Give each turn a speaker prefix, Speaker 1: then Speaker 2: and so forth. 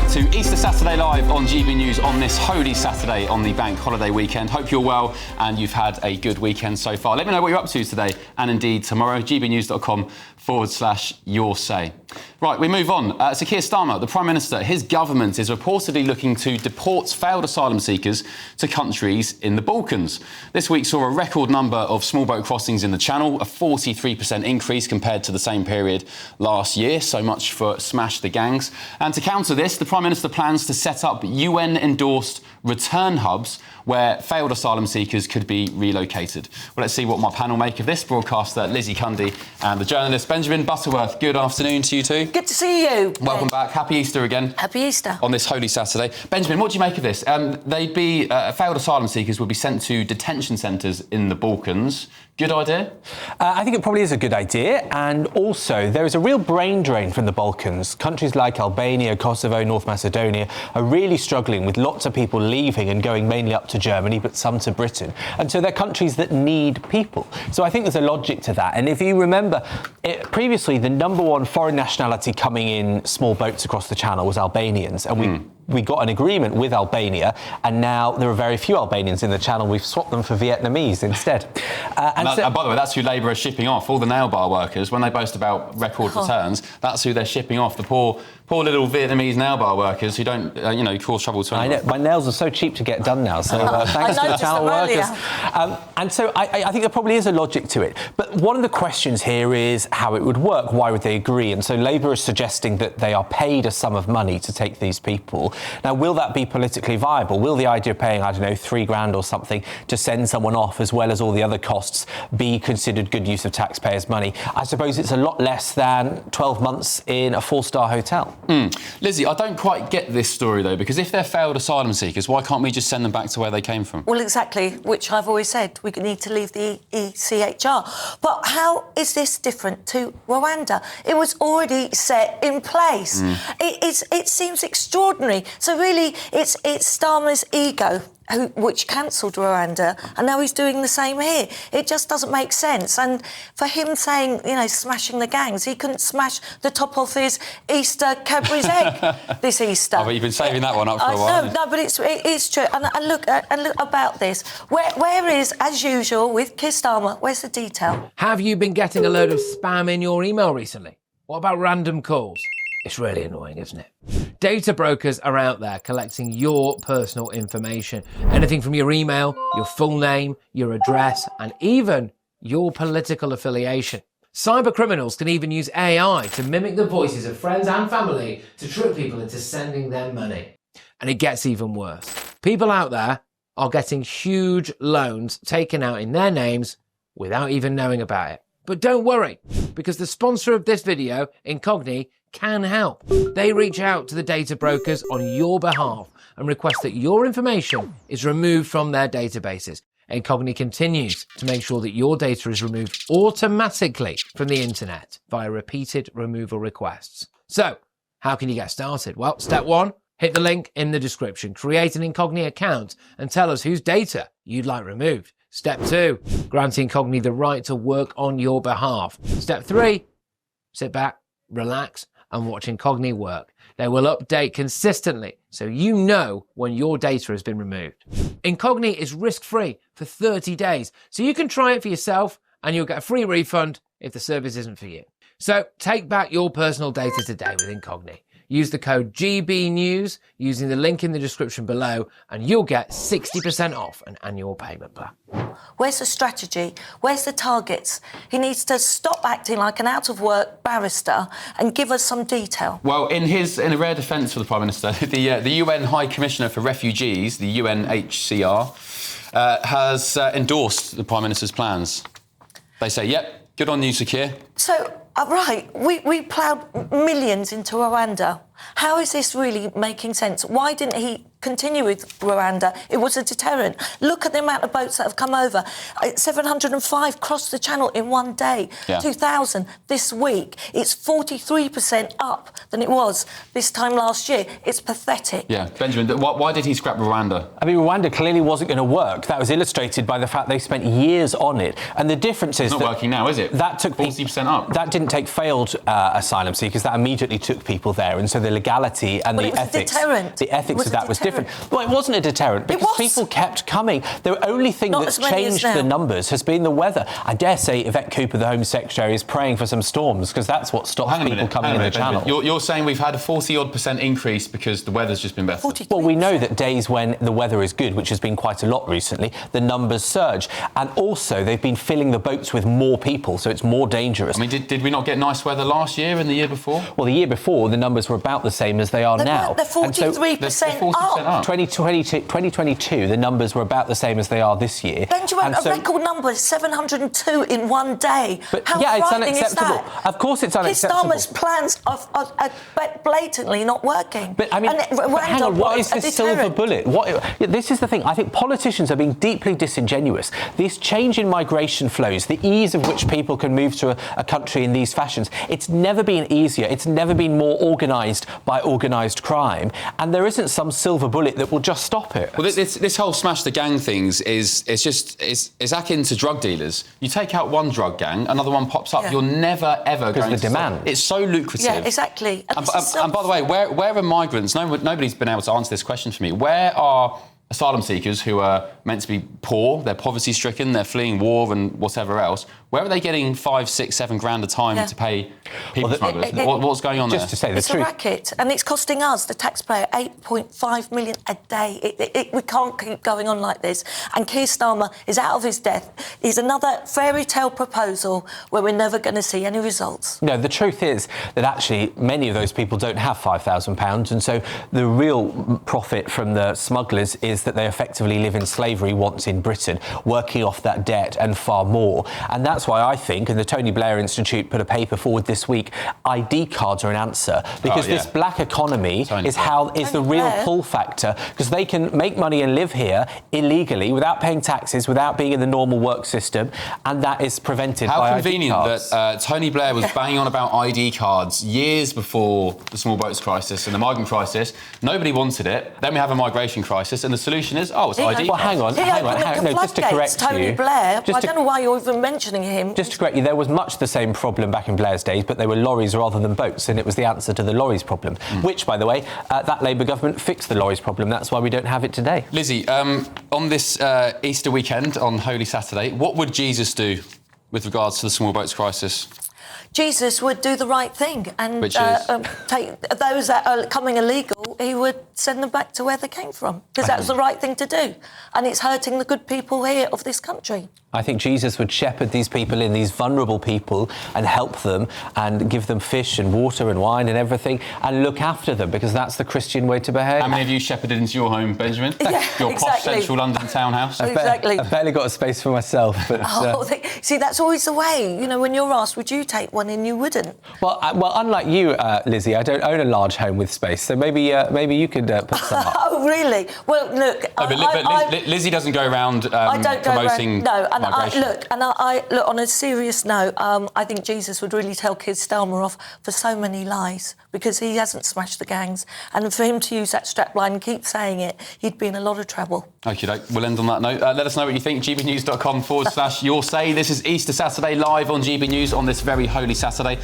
Speaker 1: back to Easter Saturday Live on GB News on this Holy Saturday on the bank holiday weekend. Hope you're well and you've had a good weekend so far. Let me know what you're up to today and indeed tomorrow. gbnews.com/your say. Right, we move on. So Keir Starmer, the Prime Minister, his government is reportedly looking to deport failed asylum seekers to countries in the Balkans. This week saw a record number of small boat crossings in the Channel, a 43% increase compared to the same period last year. So much for smash the gangs. And to counter this, the Prime Minister plans to set up UN-endorsed return hubs where failed asylum seekers could be relocated. Well, let's see what my panel make of this. Broadcaster Lizzie Cundy and the journalist Benjamin Butterworth. Good afternoon to you two.
Speaker 2: Good to see you.
Speaker 1: Welcome back. Happy Easter again.
Speaker 2: Happy Easter.
Speaker 1: On this Holy Saturday. Benjamin, what do you make of this? Failed asylum seekers would be sent to detention centres in the Balkans. Good idea?
Speaker 3: I think it probably is a good idea. And also, there is a real brain drain from the Balkans. Countries like Albania, Kosovo, North Macedonia are really struggling with lots of people leaving and going mainly up to Germany, but some to Britain. And so they're countries that need people. So I think there's a logic to that. And if you remember, previously, the number one foreign nationality coming in small boats across the Channel was Albanians. And we got an agreement with Albania, and now there are very few Albanians in the Channel. We've swapped them for Vietnamese instead.
Speaker 1: And by the way, that's who Labour are shipping off. All the nail bar workers, when they boast about record returns, that's who they're shipping off. The poor little Vietnamese nail bar workers who don't, cause trouble to anyone.
Speaker 3: I know, my nails are so cheap to get done now, so thanks to the Channel workers. And so I think there probably is a logic to it. But one of the questions here is how it would work. Why would they agree? And so Labour is suggesting that they are paid a sum of money to take these people. Now, will that be politically viable? Will the idea of paying, £3,000 or something to send someone off, as well as all the other costs, be considered good use of taxpayers' money? I suppose it's a lot less than 12 months in a 4-star hotel.
Speaker 1: Lizzie, I don't quite get this story, though, because if they're failed asylum seekers, why can't we just send them back to where they came from?
Speaker 2: Well, exactly, which I've always said, we need to leave the ECHR. But how is this different to Rwanda? It was already set in place. It seems extraordinary. So really, it's Starmer's ego which cancelled Rwanda, and now he's doing the same here. It just doesn't make sense. And for him saying, smashing the gangs, he couldn't smash the top of his Easter Cadbury's egg this Easter.
Speaker 1: Oh, but you've been saving that one up for a while.
Speaker 2: No, but it's true. And look about this. Where is, as usual, with Keir Starmer, where's the detail?
Speaker 4: Have you been getting a load of spam in your email recently? What about random calls? It's really annoying, isn't it? Data brokers are out there collecting your personal information. Anything from your email, your full name, your address, and even your political affiliation. Cyber criminals can even use AI to mimic the voices of friends and family to trick people into sending them money. And it gets even worse. People out there are getting huge loans taken out in their names without even knowing about it. But don't worry, because the sponsor of this video, Incogni, can help. They reach out to the data brokers on your behalf and request that your information is removed from their databases. Incogni continues to make sure that your data is removed automatically from the internet via repeated removal requests. So, how can you get started? Well, step 1, hit the link in the description. Create an Incogni account and tell us whose data you'd like removed. Step 2, grant Incogni the right to work on your behalf. Step 3, sit back, relax, and watch Incogni work. They will update consistently so you know when your data has been removed. Incogni is risk-free for 30 days, so you can try it for yourself and you'll get a free refund if the service isn't for you. So take back your personal data today with Incogni. Use the code GBNews using the link in the description below and you'll get 60% off an annual payment plan.
Speaker 2: Where's the strategy? Where's the targets? He needs to stop acting like an out-of-work barrister and give us some detail.
Speaker 1: Well, in a rare defence for the Prime Minister, the UN High Commissioner for Refugees, the UNHCR, has endorsed the Prime Minister's plans. They say, yep, good on you, Keir.
Speaker 2: So, right, we ploughed millions into Rwanda. How is this really making sense? Why didn't he continue with Rwanda. It was a deterrent. Look at the amount of boats that have come over. 705 crossed the channel in one day. 2,000 this week. It's 43% up than it was this time last year. It's pathetic.
Speaker 1: Yeah, Benjamin, why did he scrap Rwanda?
Speaker 3: I mean, Rwanda clearly wasn't going to work. That was illustrated by the fact they spent years on it. And the difference is
Speaker 1: it's not working now, is it?
Speaker 3: That took
Speaker 1: 40% up.
Speaker 3: That didn't take failed asylum seekers. That immediately took people there. And so the legality and the ethics... The ethics of that was different. Well, it wasn't a deterrent because people kept coming. The only thing that's changed the numbers has been the weather. I dare say Yvette Cooper, the Home Secretary, is praying for some storms because that's what stops people coming in the channel.
Speaker 1: You're saying we've had a 40-odd% increase because the weather's just been better?
Speaker 2: 43%.
Speaker 3: Well, we know that days when the weather is good, which has been quite a lot recently, the numbers surge. And also, they've been filling the boats with more people, so it's more dangerous.
Speaker 1: I mean, did we not get nice weather last year and the year before?
Speaker 3: Well, the year before, the numbers were about the same as they are now.
Speaker 2: They're 43% up.
Speaker 3: 2022, the numbers were about the same as they are this year.
Speaker 2: Benjamin, a record number is 702 in one day.
Speaker 3: But
Speaker 2: How
Speaker 3: yeah, it's
Speaker 2: frightening
Speaker 3: unacceptable.
Speaker 2: is that?
Speaker 3: Of course it's unacceptable.
Speaker 2: Keir Starmer's plans are blatantly not working.
Speaker 3: But I mean, hang on, what is this silver bullet? This is the thing. I think politicians are being deeply disingenuous. This change in migration flows, the ease of which people can move to a country in these fashions, it's never been easier. It's never been more organised by organised crime. And there isn't some silver bullet that will just stop it.
Speaker 1: Well, this whole smash the gang things is akin to drug dealers. You take out one drug gang, another one pops up. You're never ever going to
Speaker 3: demand.
Speaker 1: It's so lucrative.
Speaker 2: Yeah, exactly.
Speaker 1: And by the way, where are migrants? Nobody's been able to answer this question for me. Where are asylum seekers who are meant to be poor, they're poverty-stricken, they're fleeing war and whatever else? Where are they getting 5, 6, 7 grand a time to pay people smugglers? What's going on there?
Speaker 3: Just to say the
Speaker 2: truth.
Speaker 3: truth.
Speaker 2: It's a racket, and it's costing us, the taxpayer, 8.5 million a day. We can't keep going on like this. And Keir Starmer is out of his depth. He's another fairy tale proposal where we're never going to see any results.
Speaker 3: No, the truth is that actually many of those people don't have £5,000, and so the real profit from the smugglers is that they effectively live in slavery once in Britain, working off that debt and far more. And that's why I think, and the Tony Blair Institute put a paper forward this week, ID cards are an answer, because this black economy is the real pull factor, because they can make money and live here illegally without paying taxes, without being in the normal work system, and that is prevented by ID cards.
Speaker 1: How convenient that Tony Blair was banging on about ID cards years before the small boats crisis and the migrant crisis. Nobody wanted it. Then we have a migration crisis, and the solution is, it's ID cards.
Speaker 3: Well, hang on. No, just to correct you.
Speaker 2: Tony Blair, I don't know why you're even mentioning him.
Speaker 3: Just to correct you, there was much the same problem back in Blair's days, but they were lorries rather than boats, and it was the answer to the lorries problem, which, by the way, that Labour government fixed the lorries problem. That's why we don't have it today.
Speaker 1: Lizzie, on this Easter weekend, on Holy Saturday, what would Jesus do with regards to the small boats crisis?
Speaker 2: Jesus would do the right thing and take those that are coming illegal, he would send them back to where they came from, because that was the right thing to do. And it's hurting the good people here of this country.
Speaker 3: I think Jesus would shepherd these people in, these vulnerable people, and help them and give them fish and water and wine and everything and look after them, because that's the Christian way to behave.
Speaker 1: How many of you shepherded into your home, Benjamin? Your posh central London townhouse?
Speaker 2: Exactly.
Speaker 3: I've barely got a space for myself. But,
Speaker 2: see, that's always the way. You know, when you're asked, would you take one, and you wouldn't.
Speaker 3: Well, unlike you, Lizzie, I don't own a large home with space, so maybe you could put some up.
Speaker 2: Oh, really? Well, look...
Speaker 1: Lizzie doesn't go around promoting...
Speaker 2: Look, on a serious note, I think Jesus would really tell Keir Starmer off for so many lies, because he hasn't smashed the gangs, and for him to use that strapline and keep saying it, he'd be in a lot of trouble.
Speaker 1: OK, we'll end on that note. Let us know what you think. gbnews.com/your say. This is Easter Saturday live on GB News on this very holy Saturday.